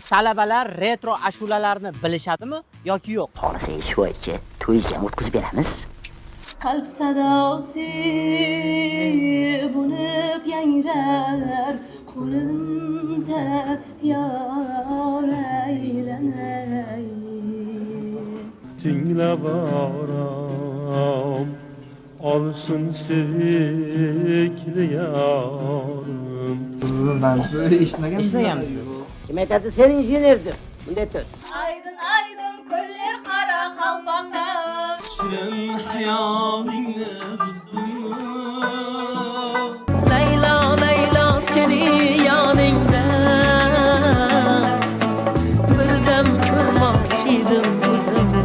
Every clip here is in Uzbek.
Talabalar retro ashulalarni bilishadimi yoki yo'q? Xohlasa shu to'yisi ham o'tkazib beramiz. Qalb sadosi bo'lib yangrar, qo'limda yor aylanay. Tinglab orom olsin sevgili yorim. Eshitmaganmisiz? Kim aytadi sen injenerdir? Bunday tur. Aydın aydın koller qara qalpoqda. Shirin xayolingni buzdimmi? Laylo Laylo seni yoningda birdam ko'rmoqchidim o'zimni.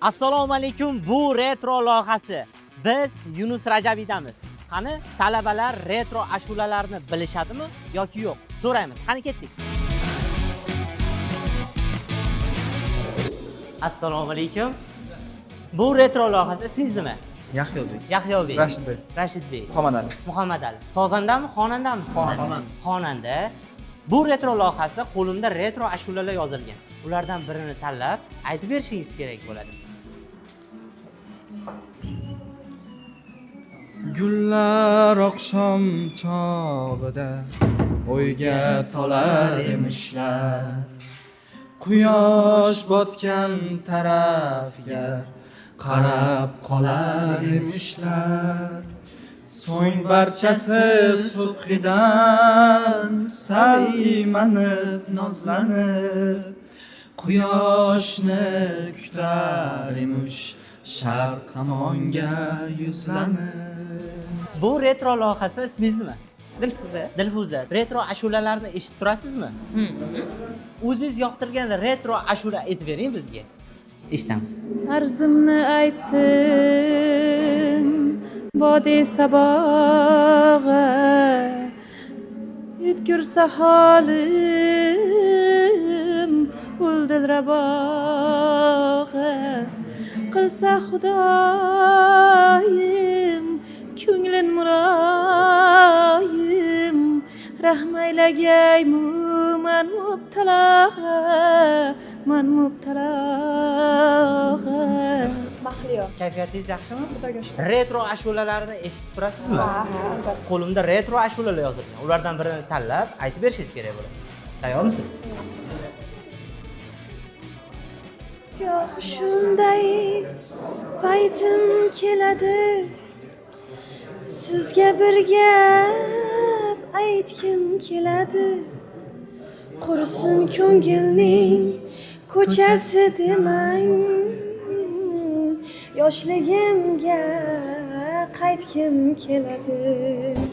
Assalomu alaykum, bu retro loyihasi. Biz Yunus Rajabiydamiz. Qani talabalar retro ashulalarni bilishadimi yoki yo'q? So'raymiz. Qani ketdik. Assalomu alaykum. Bu retro loyihasi, ismingiz nima? Yahyobek. Yahyobek. Rashidbek. Rashidbek. Muhammadali. Muhammadali. Sozandami, xonandamisiz? Xonanda. Bu retro loyihasi, qo'limda retro ashulalar yozilgan. Ulardan birini tanlab aytib berishingiz kerak bo'ladi. Gullar oqshom chog'ida o'yga tolar emishlar. Quyosh botgan tarafga qarab qolar emishlar. So'ng barchasi subhidan saymanib nozlanib quyoshni kutar emish sharq tomonga yuzlanib. Bu retro loyihasi, ismingiz nima? Dilfuza. Dilfuza. Retro ashulalarni eshitib turasizmi? O'zingiz yoqtirgan retro ashula aytib bering bizga. Eshitamiz. Arzimni aytdim bodi sabog'a, yutgursa holim ul dilrabog'a. Qilsa Xudoyim ko'nglin muroyim, rahm aylagay man mubtaloga. Mahliyo. Kayfiyatingiz yaxshimi? Xudoga shukr. Retro ashulalarni eshitib turasizmi? Qo'limda retro ashulalar yozilgan. Ulardan birini tanlab aytib berishingiz kerak bo'ladi. Tayyormisiz? Goh shunday paytim keladi, sizga bir gap aytgim keladi. Qursin ko'ngilning ko'chasi demang, yoshligimga qaytgim keladi.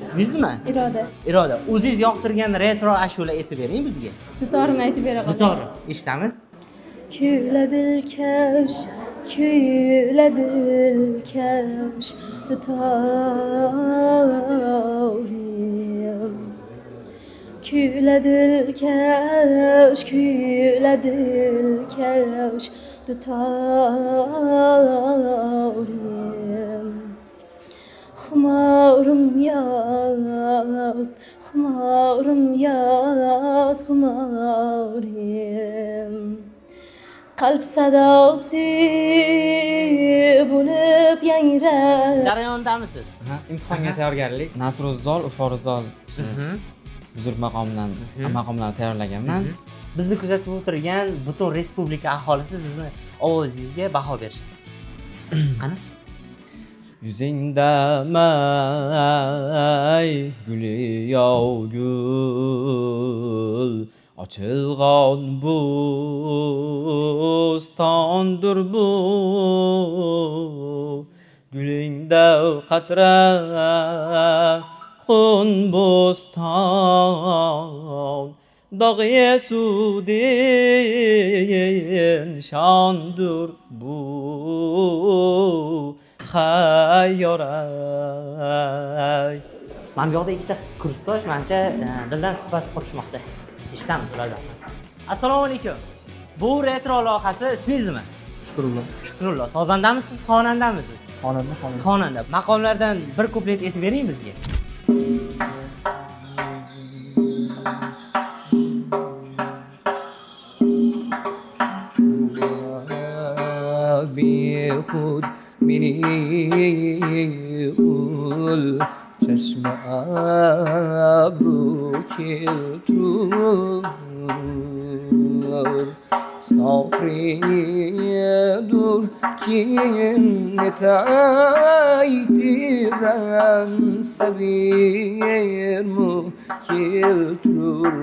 Ismingiz nima? Iroda. Iroda. O'zingiz yoqtirgan retro ashula aytib bering bizga. Dutorini aytib beraman. Dutori. Eshitamiz. Kuyladilkash dutorim. Kuyladilkash dutorim. Xumorim yoz, xumorim. Qalb sadosi bo'lib yangrar. Jarayondamisiz? Imtihonga tayyorgarlik. Nasruzol, Uforizol buzurg maqomlarni tayyorlaganman. Bizni kuzatib o'tirgan butun respublika aholisi sizni ovozingizga baho berishadi. Qani? Yuzingda may guli yovgul, ochilgan bo'stondir bu. Gulingda qatra xun bo'ston, dog'ye sudin shondir bu. Xayyoray. Mana bu yoqda ikkita kursdosh mencha dildan suhbat qurishmoqda. Eshitamiz ulardan. Assalomu alaykum. Bu retro loyihasi, ismingiz nima? Shukrullo. Shukrullo. Sozandamisiz, xonandamisiz? Xonanda. Maqomlardan bir kuplet aytib bering bizga. بیخود می‌نیول چشم ابرو کلتور صافری دور کین نتایتیرم سبیر مو کلتور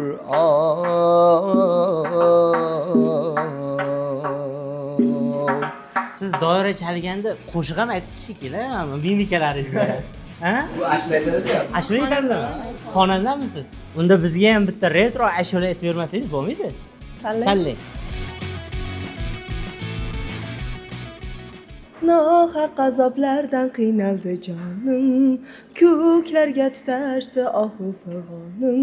Siz doira chalganda qo'shiq ham aytdingiz shekilli, mimikalaringizda. Ha? Bu ashula aytadi-ku. Ashula aytadimi? Xonandamisiz? Unda bizga ham bitta retro ashula aytib bermasangiz bo'lmaydi? Tanlang. Nohaq azoblardan qiynaldi jonim, ko'klarga tutashdi ohu fig'onim,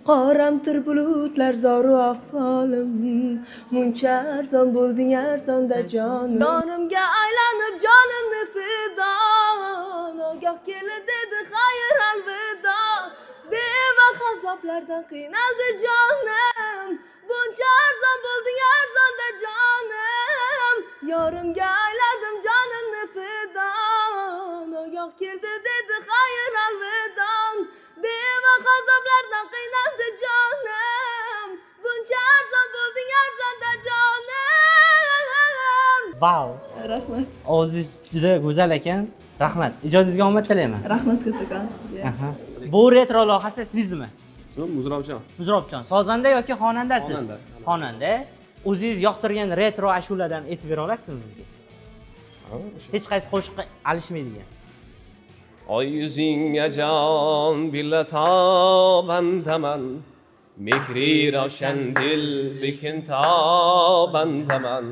qoramtir bulutlar zoru ahvolim, muncha arzon bo'lding arzonda jonim. Jonimga aylanib jonimni fido, nogoh keldi dedi xayr alvido, bevaq azoblardan qiynaldi jonim, buncha arzon bo'lding arzonda jonim, yorimga ayladim jonimni fido, nogoh keldi dedi xayr alvidon, bevaq azoblardan qiynaldi jonim, buncha arzon bo'lding arzonda jonim. Vau! Rahmat. Ovozingiz juda go'zal ekan. Rahmat. Ijodingizga omad tilayman. Rahmat kattakon sizga. Bu retro loyihasi ismingizmi? İsmim Muzrabjon. Muzrobjon, sozanda yoki xonandasiz? Xonanda. Xonanda. O'zingiz yoqtirgan retro ashuladan aytib bera olasizmi bizga? Hech qaysi qo'shiqqa alishmaydigan. Oy yuzingga jon billa tobandaman, mehri ravshan dil bekin tobandaman,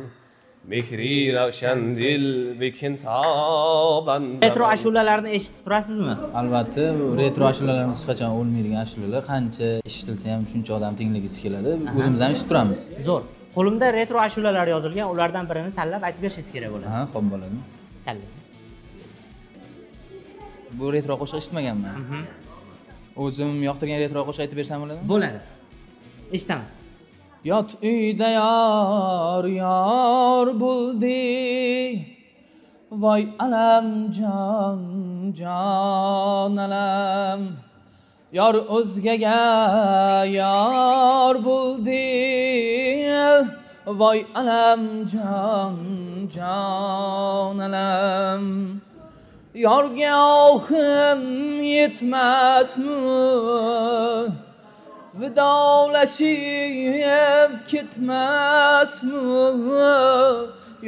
mehri ravshan dil bekin tobandaman. Retro ashulalarni eshitib turasizmi? Albatta, bu retro ashulalarimiz hech qachon o'lmaydigan ashulalar. Qancha eshitilsa ham shuncha odam tinglagisi keladi. O'zimiz ham eshitib turamiz. Zo'r. Qo'limda retro ashulalar yozilgan, ulardan birini tanlab aytib berishingiz kerak bo'ladi. Ha, xo'p bo'ladi. Tanlang. Bu retro qo'shiq eshitmaganman. O'zim yoqtirgan retro qo'shiq aytib bersam bo'ladimi? Bo'ladi. Eshitamiz. Yot uyda yor bo'ldi. Voy alam jon alam. Yor o'zgaga yor bo'ldi. Voy alam jon alam. Yorga ohim yetmasmi? Vidolashib ketmasmi?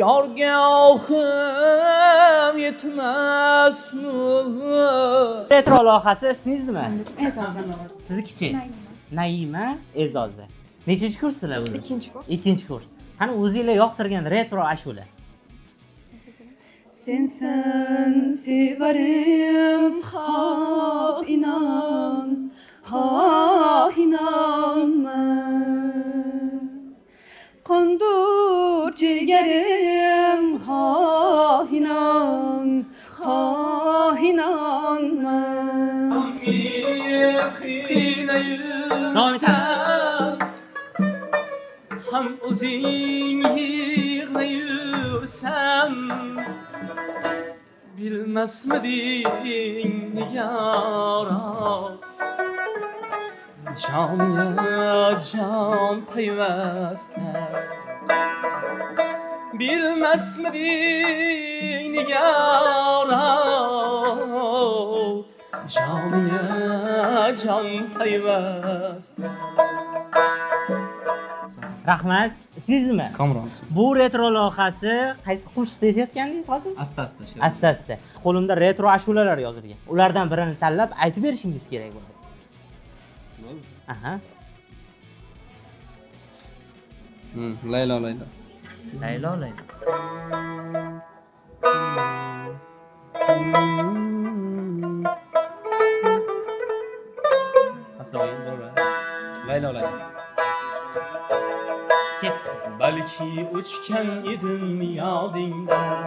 Yorga ohim yetmasmi? Retro loyihasi ismingizmi? E'zoza. Siznikichi? Naima E'zoza. Nechinchi kurslar bular? Ikkinchi kurs. Ikkinchi kurs. Qani o'zingizlar yoqtirgan retro ashula. Sensen severim ha inanma, kondur ciğerim ha inanma. Davom etamiz. Ham o'zing yig'layursam, bilmasmiding nigora, joningga jon payvasta. Bilmasmiding nigora, joningga jon payvasta. Rahmat. Ismingizmi? Kamron. Bu retro loyihasi qaysi qo'shiqda aytayotgandingiz hozir? Asta-asta. Asta-asta. Qo'limda retro ashulalar yozilgan. Ulardan birini tanlab aytib berishingiz kerak bo'ladi. Aha. Laylo. Laylo. Laylo. Ket. Balki o'chgan edim yodingdan,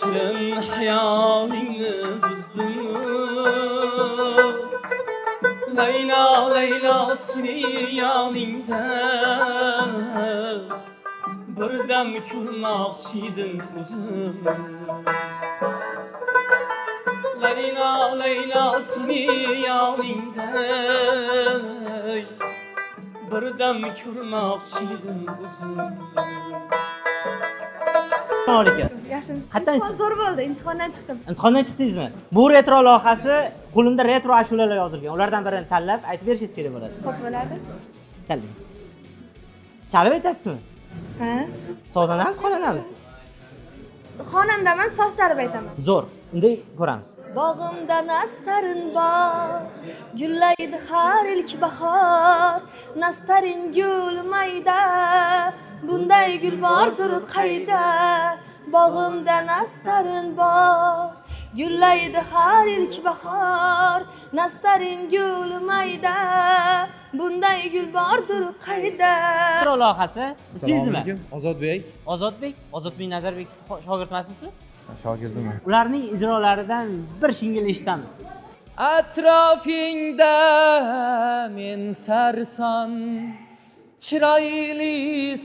shirin hayolingni buzdum Laylo Laylo seni yoningda birdam ko'rmoqchidim o'zim Laylo Laylo seni yoningda birdam ko'rmoqchidim o'zim Assalomu alaykum. Yaxshimisiz? Qayerdan chiqdingiz? Zo'r bo'ldi, imtihondan chiqdim. Imtihondan chiqdingizmi? Bu retro loyihasi, qo'limda retro ashulalar yozilgan. Ulardan birini tanlab aytib berishingiz kerak bo'ladi. Xo'p bo'ladi. Tanlang. Chalib aytasizmi? Ha? Sozandamiz, xonandamisiz? Xonandaman, soch chalib aytaman. Zo'r. Unday ko'ramiz. Bog'imda nastarin bor, gullaydi har ilk bahor. Nastarin gul mayda, bunday gul bordir qayda. Bog'imda nastarin bor, gullaydi har ilk bahor. Nastarin gul mayda, bunday gul bordir qayda. Retro loyihasi ismingizmi? Ozodbek. Ozodbek, Ozodbek Nazarbek shogird emasmisiz? Shogirdiman. Ularning ijrolaridan bir shingil eshitamiz. Atrofingda men sarson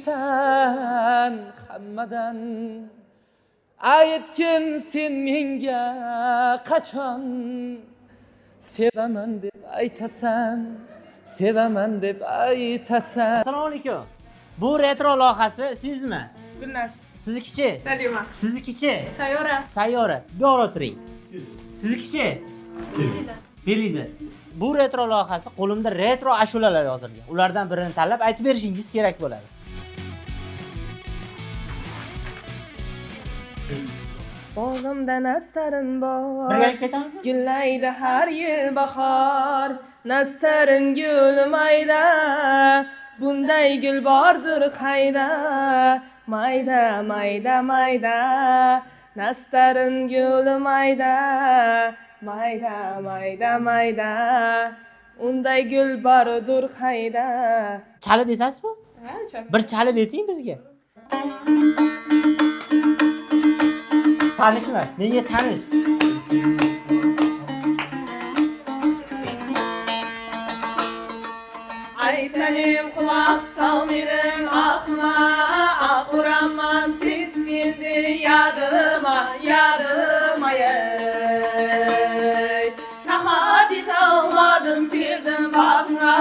chiroylisan hammadan aytgin sen menga qachon sevaman deb aytasan sevaman deb aytasan Assalomu alaykum. Bu retro loyihasi ismingizmi? Gulnaz. Siznikichi? Salima. Siznikichi? Sayora. Sayyora. Bor o'tiring. Siznikichi? Beliza. Beliza. Bu retro loyihasi qo'limda retro ashulalar yozilgan. Ulardan birini tanlab aytib berishingiz kerak bo'ladi. Bog'imda nastarin bor. Birgalikda aytamizmi? Gullaydi har yil bahor. Nastarin gul mayda, bunday gul bordir qayda. Mayda mayda mayda, nastarin gul mayda. Mayda mayda mayda, unday gul bordir qayda. Chalib aytasizmi? Ha, chalib. Bir chalib ayting bizga. Tanishmi? Menga tanish. Ay senin kulak sal benim aklıma Akuraman sesindi yadıma yadıma yey Nahadit almadım girdim bakma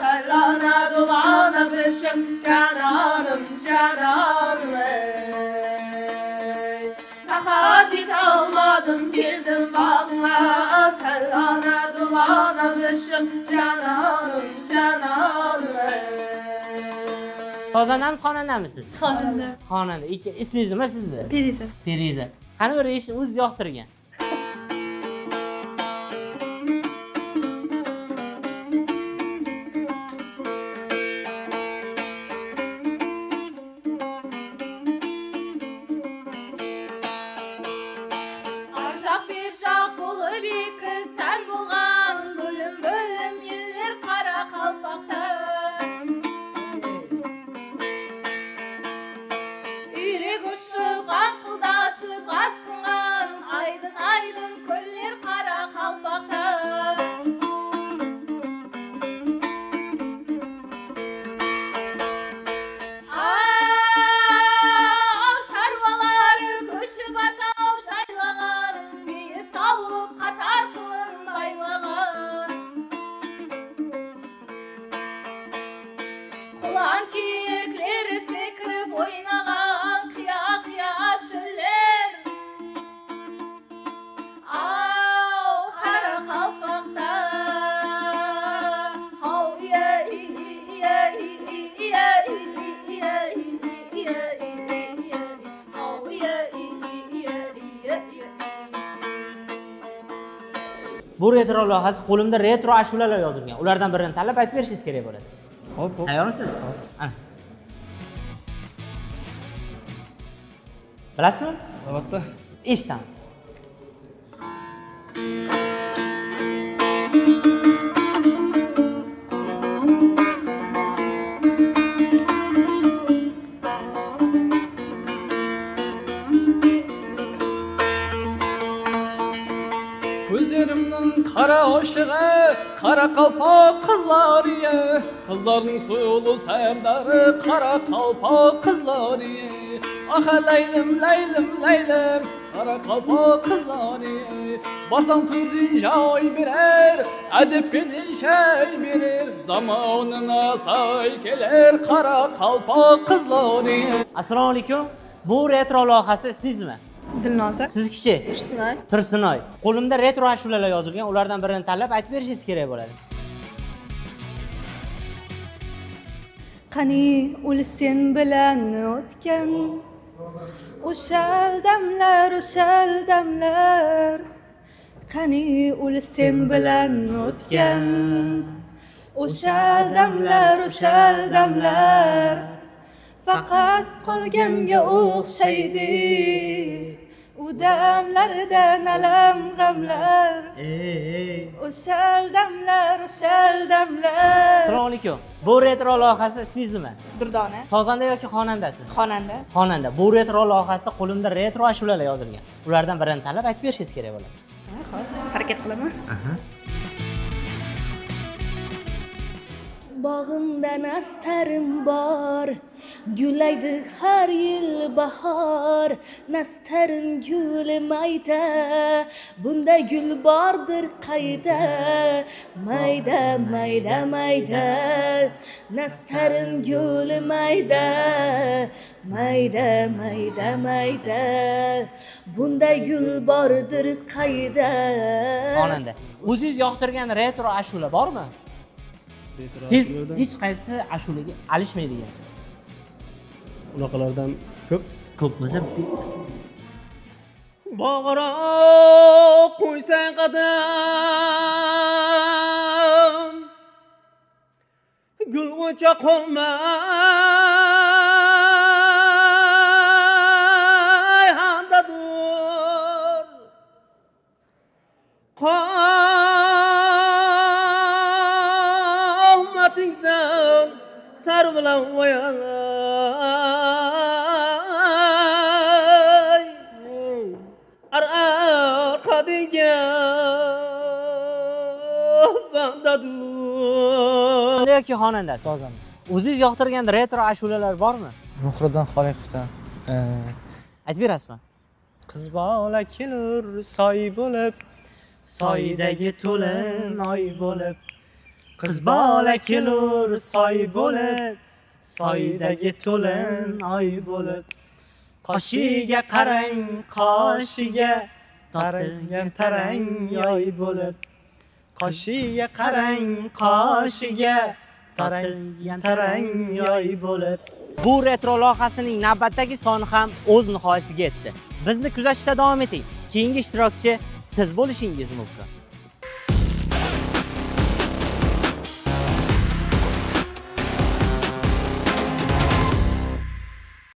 Sallana dolana bışık cananım cananım ey Nahadit almadım girdim bakma Sallana dolana bışık cananım cananım ey Sozandamiz, xonandamisiz? Xonanda. Xonanda. Ismingiz nima sizni? Beliza. Feriza. Qani bir eshitib o'zingiz yoqtirgan. Arşak bir şak bulu bir kız sen bulgan Bölüm bölüm yerler kara kalpakta Yürek uşulgan kıldası gaz kıngan Aydın aydın köller kara kalpakta Şarvaları köşü batav şaylagan Bir salıp katar kılın baylagan Kulağın kiyikleri sekirip oynagan Kıya kıya şüller Kara kalpakta Hav ye ye ye Bu retro loyihasi qo'limda retro ashulalar yozilgan. Ulardan birini tanlab aytib berishingiz kerak bo'ladi. Hop, hop. Tayyormisiz? Ana. Bilasizmi? Albatta. Eshitamiz. Gözlerimnin kara aşığı, kara kalpak kızlarıya. Kızların suyulu sevdarı, kara kalpak kızlarıya. Ah leylim leylim leylim, kara kalpak kızlarıya. Basan turdin jay birer, edip binin şey birer. Zamanına say gelir, kara kalpak kızlarıya. Assalomu alaykum. Bu retro loyihasi ismingizmi? Dilnoza. Sizkichi? Tursunoy. Tursunoy. Qo'limda retro ashulalar yozilgan, ulardan birini tanlab aytib berishingiz kerak bo'ladi. Qani ul sen bilan o'tgan o'shal damlar qani ul sen bilan o'tgan o'shal damlar faqat qolganga o'xshaydi u damlardan alam g'amlar o'shal damlar Assalomu alaykum. Bu retro loyihasi ismingizmi? Durdona. Sozanda yoki xonandasiz? Xonanda. Xonanda. Bu retro loyihasi qo'limda retro ashulalar yozilgan. Ulardan birini tanlab aytib berishingiz kerak bo'ladi. Harakat qilaman. Bog'imda nastarim bor, gulaydi har yil bahor. Nastarim guli mayda, bunda gul bordir qayda. Mayda mayda mayda, nastarim guli mayda. Mayda mayda mayda, bunda gul bordir qayda. Xonanda. O'zingiz yoqtirgan retro ashula bormi? Hech qaysi ashulaga alishmaydigan. Unaqalardan ko'p. Ko'p bo'lsa bittasi. Bog'ra qo'ysang qadam gulg'uncha qolmay handadur qomatingdan sar bilan voyay arqadingga bandadur. Yoki xonandasiz? Sozanda. O'zingiz yoqtirgan retro ashulalar bormi? Muhriddin Xoliqovdan. Aytib berasizmi? Qiz bola kelur soy bo'lib, soydagi to'lin oy bo'lib. Qiz bola kelur soy bo'lib, soydagi to'lin oy bo'lib. Qoshiga qarang, qoshiga tarilgan tarang yoy bo'lib. Qoshiga qarang, qoshiga tarilgan tarang yoy bo'lib. Bu retro loyihasining navbatdagi soni ham o'z nihoyasiga yetdi. Bizni kuzatishda davom eting. Keyingi ishtirokchi siz bo'lishingiz mumkin.